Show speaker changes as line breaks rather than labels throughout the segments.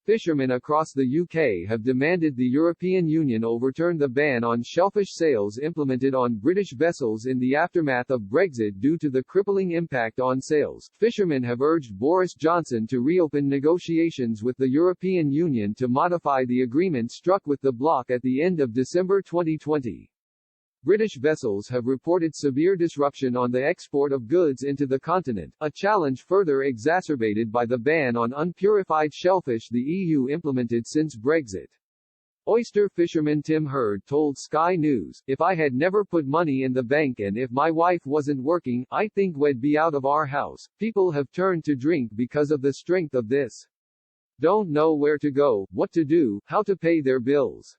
Fishermen across the UK have demanded the European Union overturn the ban on shellfish sales implemented on British vessels in the aftermath of Brexit due to the crippling impact on sales. Fishermen have urged Boris Johnson to reopen negotiations with the European Union to modify the agreement struck with the bloc at the end of December 2020. British vessels have reported severe disruption on the export of goods into the continent, a challenge further exacerbated by the ban on unpurified shellfish the EU implemented since Brexit. Oyster fisherman Tim Hurd told Sky News, "If I had never put money in the bank and if my wife wasn't working, I think we'd be out of our house. People have turned to drink because of the strength of this. Don't know where to go, what to do, how to pay their bills."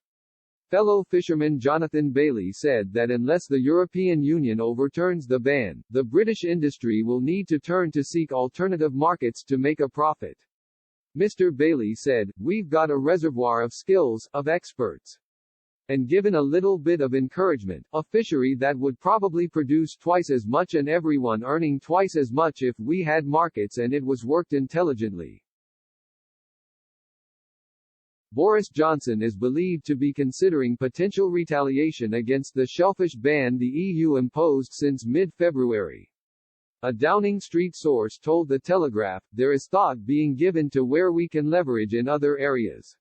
Fellow fisherman Jonathan Bailey said that unless the European Union overturns the ban, the British industry will need to turn to seek alternative markets to make a profit. Mr. Bailey said, "We've got a reservoir of skills, of experts. And given a little bit of encouragement, a fishery that would probably produce twice as much and everyone earning twice as much if we had markets and it was worked intelligently." Boris Johnson is believed to be considering potential retaliation against the shellfish ban the EU imposed since mid-February. A Downing Street source told The Telegraph, "There is thought being given to where we can leverage in other areas.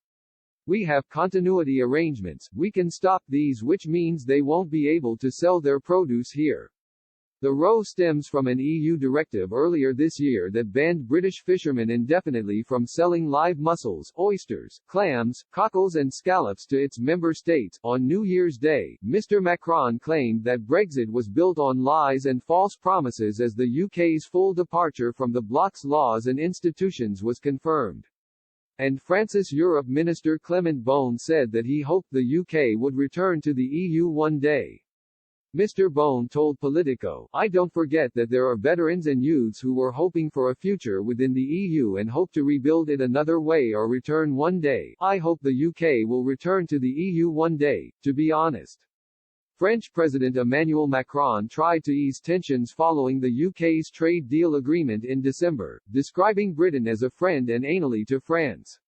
We have continuity arrangements, we can stop these, which means they won't be able to sell their produce here." The row stems from an EU directive earlier this year that banned British fishermen indefinitely from selling live mussels, oysters, clams, cockles and scallops to its member states. On New Year's Day, Mr. Macron claimed that Brexit was built on lies and false promises as the UK's full departure from the bloc's laws and institutions was confirmed. And France's Europe Minister Clement Beaune said that he hoped the UK would return to the EU one day. Mr. Beaune told Politico, "I don't forget that there are veterans and youths who were hoping for a future within the EU and hope to rebuild it another way or return one day. I hope the UK will return to the EU one day, to be honest." French President Emmanuel Macron tried to ease tensions following the UK's trade deal agreement in December, describing Britain as a friend and anally to France.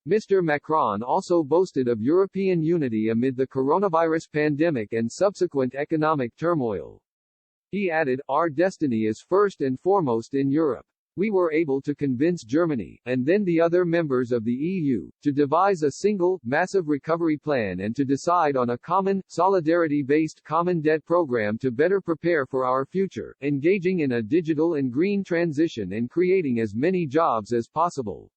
Mr. Macron also boasted of European unity amid the coronavirus pandemic and subsequent economic turmoil. He added, "Our destiny is first and foremost in Europe. We were able to convince Germany, and then the other members of the EU, to devise a single, massive recovery plan and to decide on a common, solidarity-based common debt program to better prepare for our future, engaging in a digital and green transition and creating as many jobs as possible."